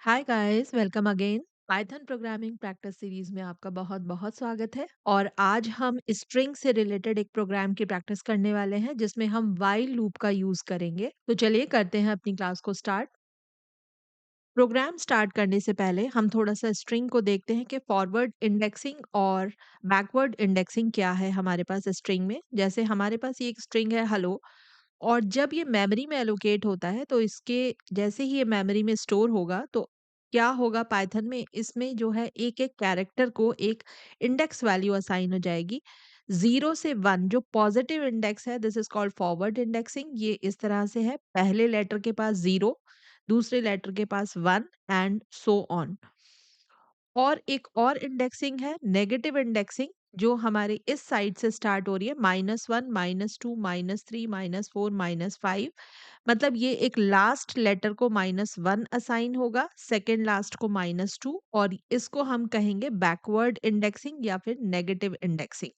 Hi guys, welcome again. Python programming practice series में आपका बहुत-बहुत स्वागत है। और आज हम स्ट्रिंग से रिलेटेड एक प्रोग्राम की प्रैक्टिस करने वाले हैं जिसमें हम व्हाइल लूप का यूज करेंगे। तो चलिए करते हैं अपनी क्लास को स्टार्ट। प्रोग्राम स्टार्ट करने से पहले हम थोड़ा-सा स्ट्रिंग को देखते हैं कि फॉरवर्ड इंडेक्सिंग और बैकवर्ड इंडेक्सिंग क्या है हमारे पास स्ट्रिंग में। जैसे हमारे पास ये एक स्ट्रिंग है हेलो, और जब ये मेमोरी में एलोकेट होता है तो इसके जैसे ही ये मेमोरी में स्टोर होगा तो क्या होगा पाइथन में, इसमें जो है एक-एक कैरेक्टर को एक इंडेक्स वैल्यू असाइन हो जाएगी। 0 से 1 जो पॉजिटिव इंडेक्स है, this is called forward indexing. ये इस तरह से है, पहले लेटर के पास 0, दूसरे लेटर के पास 1 एंड सो ऑन। और एक और इंडेक्सिंग है नेगेटिव इंडेक्सिंग, जो हमारे इस साइड से स्टार्ट हो रही है -1, -2, -3, -4, -5। मतलब ये एक लास्ट लेटर को -1 असाइन होगा, सेकंड लास्ट को -2, और इसको हम कहेंगे बैकवर्ड इंडेक्सिंग या फिर नेगेटिव इंडेक्सिंग।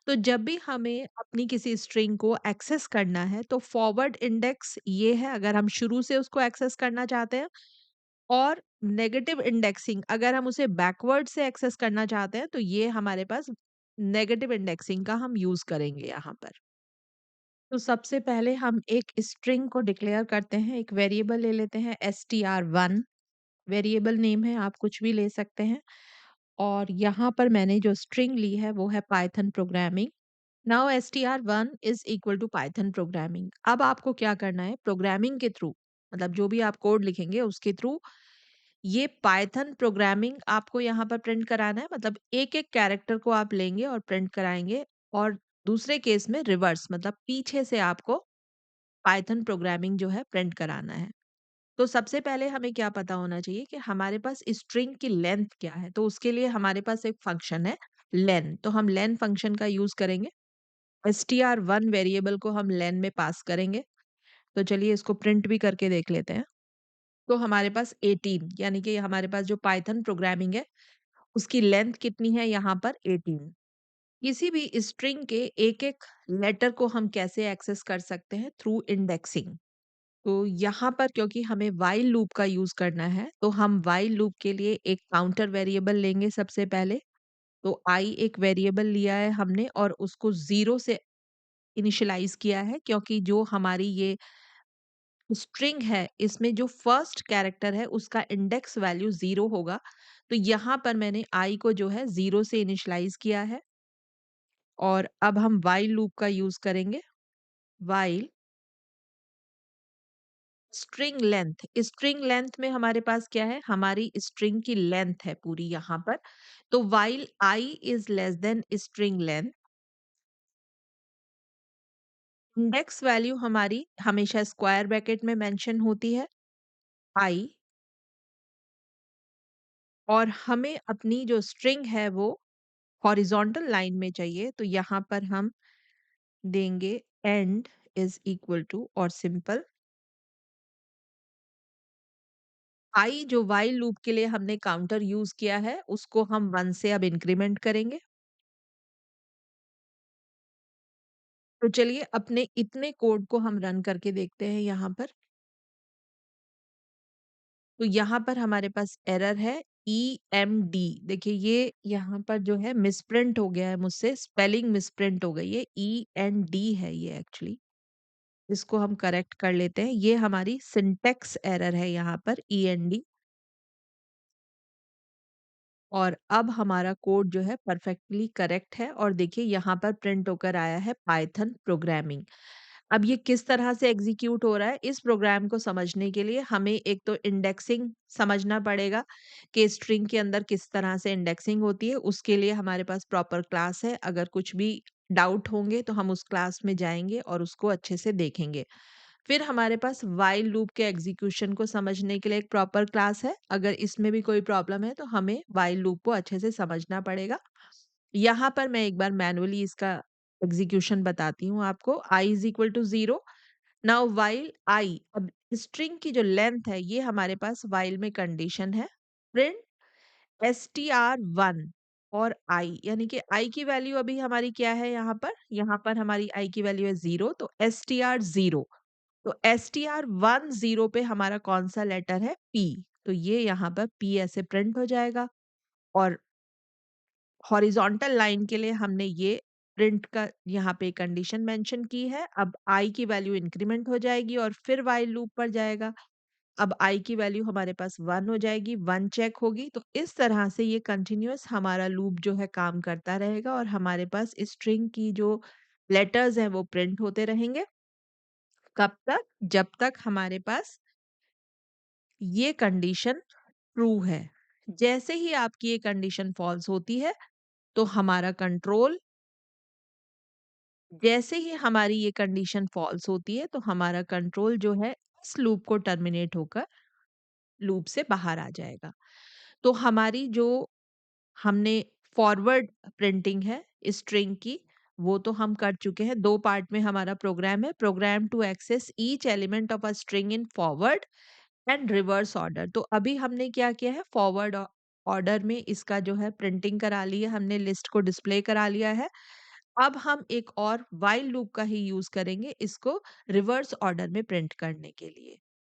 तो जब भी हमें अपनी किसी स्ट्रिंग को एक्सेस करना है तो फॉरवर्ड इंडेक्स ये है अगर हम शुरू से उसको एक्सेस करना चाहते हैं, और नेगेटिव इंडेक्सिंग अगर हम उसे बैकवर्ड से एक्सेस करना चाहते हैं तो ये हमारे पास नेगेटिव इंडेक्सिंग का हम यूज करेंगे यहाँ पर। तो सबसे पहले हम एक स्ट्रिंग को डिक्लेयर करते हैं, एक वेरिएबल ले लेते हैं str1। वेरिएबल नेम है, आप कुछ भी ले सकते हैं। और यहाँ पर मैंने जो स्ट्रिंग ली है वो है Python programming. Now str1 is equal to Python programming. अब आपको क्या करना है, प्रोग्रामिंग के थ्रू, मतलब जो भी आप कोड लिखेंगे उसके थ्रू ये पाइथन प्रोग्रामिंग आपको यहाँ पर प्रिंट कराना है। मतलब एक-एक कैरेक्टर को आप लेंगे और प्रिंट कराएँगे, और दूसरे केस में रिवर्स, मतलब पीछे से आपको पाइथन प्रोग्रामिंग जो है प्रिंट कराना है। तो सबसे पहले हमें क्या पता होना चाहिए कि हमारे पास स्ट्रिंग की लेंथ क्या है। तो उसके लिए हमारे पास एक फंक्शन है लेन, तो हम लेन फंक्शन का यूज़ करेंगे। str1 वेरिएबल को हम लेन में पास करेंगे। तो चलिए इसको प्रिंट भी करके देख लेते हैं। तो हमारे पास 18, यानी कि हमारे पास जो पाइथन प्रोग्रामिंग है उसकी लेंथ कितनी है यहाँ पर 18। किसी भी स्ट्रिंग के एक-एक लेटर को हम कैसे एक्सेस कर सकते हैं, थ्रू इंडेक्सिंग। तो यहाँ पर क्योंकि हमें व्हाइल लूप का यूज करना है तो हम व्हाइल लूप के लिए एक काउंटर वेरिएबल लेंगे सबसे पहले। तो आई एक वेरिएबल लिया है हमने और उसको 0 से इनिशियलाइज किया है, क्योंकि जो हमारी ये स्ट्रिंग है इसमें जो फर्स्ट कैरेक्टर है उसका इंडेक्स वैल्यू 0 होगा। तो यहाँ पर मैंने आई को जो है 0 से इनिशियलाइज किया है। और अब हम व्हाइल लूप का यूज करेंगे। व्हाइल स्ट्रिंग लेंथ में हमारे पास क्या है, हमारी स्ट्रिंग की लेंथ है पूरी यहाँ पर। तो while I is less than string length, index value हमारी हमेशा स्क्वायर ब्रैकेट में मेंशन होती है, आई। और हमें अपनी जो स्ट्रिंग है वो हॉरिजॉन्टल लाइन में चाहिए, तो यहाँ पर हम देंगे एंड इज इक्वल टू, और सिंपल आई जो व्हाइल लूप के लिए हमने काउंटर यूज किया है उसको हम 1 से अब इंक्रीमेंट करेंगे। तो चलिए अपने इतने कोड को हम रन करके देखते हैं यहाँ पर। तो यहाँ पर हमारे पास एरर है EMD। देखिए ये यहाँ पर जो है मिसप्रिंट हो गया है मुझसे, स्पेलिंग मिसप्रिंट हो गई है, END है ये एक्चुअली। इसको हम करेक्ट कर लेते हैं, ये हमारी सिंटैक्स एरर है यहाँ पर END। और अब हमारा कोड जो है परफेक्टली करेक्ट है, और देखिए यहाँ पर प्रिंट होकर आया है पाइथन प्रोग्रामिंग। अब ये किस तरह से एग्जीक्यूट हो रहा है, इस प्रोग्राम को समझने के लिए हमें एक तो इंडेक्सिंग समझना पड़ेगा कि स्ट्रिंग के अंदर किस तरह से इंडेक्सिंग होती है। उसके लिए हमारे पास प्रॉपर क्लास है, अगर कुछ भी डाउट होंगे तो हम उस क्लास में जाएंगे और उसको अच्छे से देखेंगे। फिर हमारे पास व्हाइल लूप के एग्जीक्यूशन को समझने के लिए एक प्रॉपर क्लास है। अगर इसमें भी कोई प्रॉब्लम है तो हमें व्हाइल लूप को अच्छे से समझना पड़ेगा। यहाँ पर मैं एक बार मैनुअली इसका एग्जीक्यूशन बताती हूँ आपको। I is equal to 0। Now while I, अब स्ट्रिंग की जो लेंथ है ये हमारे पास व्हाइल में कंडीशन है, प्रिंट str1 और आई, यानी कि आई की वैल्यू अभी हमारी क्या है यहाँ पर हमारी आई की वैल्यू है 0, तो str0। तो str10 पे हमारा कौन सा लेटर है, P। तो ये यहाँ पर P ऐसे प्रिंट हो जाएगा और हॉरिजॉन्टल लाइन के लिए हमने ये प्रिंट का यहाँ पे कंडीशन मेंशन की है। अब I की वैल्यू इंक्रीमेंट हो जाएगी और फिर व्हाइल लूप पर जाएगा। अब I की वैल्यू हमारे पास 1 हो जाएगी, 1 चेक होगी, तो इस तरह से ये कंटिन्यूअस हमारा लूप जो है काम करता रहेगा और हमारे पास स्ट्रिंग की जो लेटर्स हैं वो प्रिंट होते रहेंगे। कब तक? जब तक हमारे पास ये कंडीशन ट्रू है। जैसे ही आपकी ये कंडीशन फॉल्स होती है, तो हमारा कंट्रोल जैसे ही हमारी ये कंडीशन फॉल्स होती है, तो हमारा कंट्रोल जो है इस लूप को टर्मिनेट होकर लूप से बाहर आ जाएगा। तो हमारी जो हमने फॉरवर्ड प्रिंटिंग है स्ट्रिंग की, वो तो हम कर चुके हैं। 2 पार्ट में हमारा प्रोग्राम है। Program to access each element of a string in forward and reverse order. तो अभी हमने क्या किया है, फॉरवर्ड ऑर्डर में इसका जो है प्रिंटिंग करा ली है, हमने लिस्ट को डिस्प्ले करा लिया है। अब हम एक और व्हाइल लूप का ही यूज करेंगे इसको रिवर्स ऑर्डर में प्रिंट करने के लिए।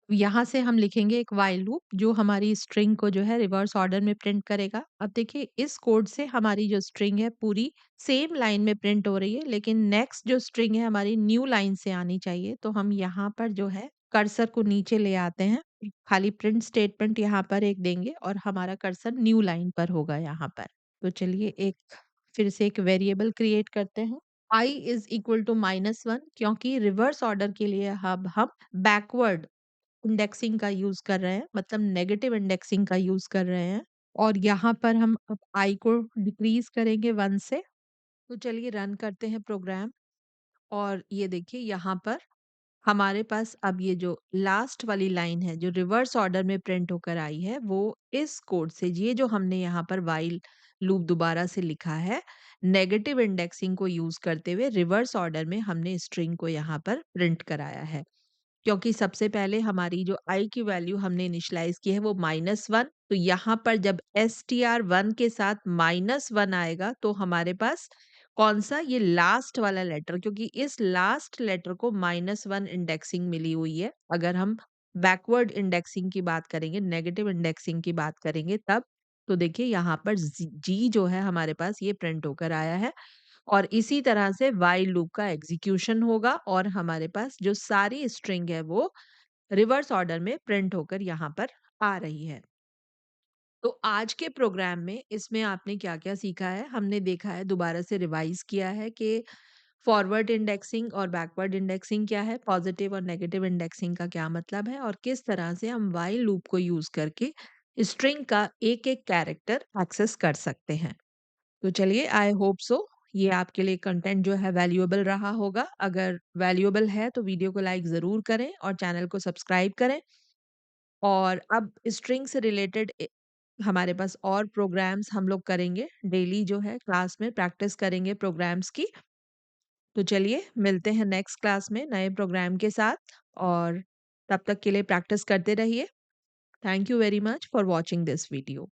यहाँ से हम लिखेंगे एक व्हाइल लूप जो हमारी स्ट्रिंग को जो है रिवर्स ऑर्डर में प्रिंट करेगा। अब देखिए इस कोड से हमारी जो स्ट्रिंग है पूरी सेम लाइन में प्रिंट हो रही है, लेकिन नेक्स्ट जो स्ट्रिंग है हमारी न्यू लाइन से आनी चाहिए। तो हम यहाँ पर जो है कर्सर को नीचे ले आते हैं, खाली प्रिंट स्टेटमेंट यहाँ पर एक देंगे और हमारा कर्सर न्यू लाइन पर होगा यहाँ पर। तो चलिए एक फिर से एक वेरिएबल क्रिएट करते हैं। I इज इक्वल टू -1 क्योंकि रिवर्स ऑर्डर के लिए अब हम बैकवर्ड इंडेक्सिंग का यूज़ कर रहे हैं, मतलब नेगेटिव इंडेक्सिंग का यूज़ कर रहे हैं और यहाँ पर हम अब I को डिक्रीज़ करेंगे 1 से। तो चलिए रन करते हैं प्रोग्राम और ये देखिए यहाँ पर हमारे पास अब ये जो लास्ट वाली लाइन है, जो रिवर्स ऑर्डर में प्रिंट होकर आई है, वो इस कोड से ये जो हमने यहाँ पर व्हाइल लूप दोबारा से लिखा है, नेगेटिव इंडेक्सिंग को यूज़ करते हुए रिवर्स ऑर्डर में हमने स्ट्रिंग को यहाँ पर प्रिंट कराया है। क्योंकि सबसे पहले हमारी जो I की वैल्यू हमने इनिशियलाइज़ की है वो -1, तो यहाँ पर जब str1 के साथ -1 आएगा तो हमारे पास कौन-सा ये लास्ट वाला लेटर, क्योंकि इस लास्ट लेटर को -1 इंडेक्सिंग मिली हुई है। अगर हम बैकवर्ड इंडेक्सिंग की बात करेंगे, नेगेटिव इंडेक्सिंग की बात करेंगे तब, तो देखिए यहाँ पर जी जो है हमारे पास ये प्रिंट होकर आया है। और इसी तरह से व्हाइल लूप का एग्जीक्यूशन होगा और हमारे पास जो सारी स्ट्रिंग है वो रिवर्स ऑर्डर में प्रिंट होकर यहाँ पर आ रही है। तो आज के प्रोग्राम में इसमें आपने क्या-क्या सीखा है? हमने देखा है, दोबारा से रिवाइज किया है कि फॉरवर्ड इंडेक्सिंग और बैकवर्ड इंडेक्सिंग क्या है, पॉजिटिव और नेगेटिव इंडेक्सिंग का क्या मतलब है और किस तरह से हम व्हाइल लूप को यूज करके स्ट्रिंग का एक-एक कैरेक्टर एक्सेस कर सकते हैं। तो चलिए आई होप सो ये आपके लिए कंटेंट जो है वैल्यूएबल रहा होगा। अगर वैल्यूएबल है तो वीडियो को लाइक ज़रूर करें और चैनल को सब्सक्राइब करें। और अब स्ट्रिंग से रिलेटेड हमारे पास और प्रोग्राम्स हम लोग करेंगे। डेली जो है क्लास में प्रैक्टिस करेंगे प्रोग्राम्स की। तो चलिए मिलते हैं नेक्स्ट क्लास में नए प्रोग्राम के साथ और तब तक के लिए प्रैक्टिस करते रहिए। Thank you very much for watching this video.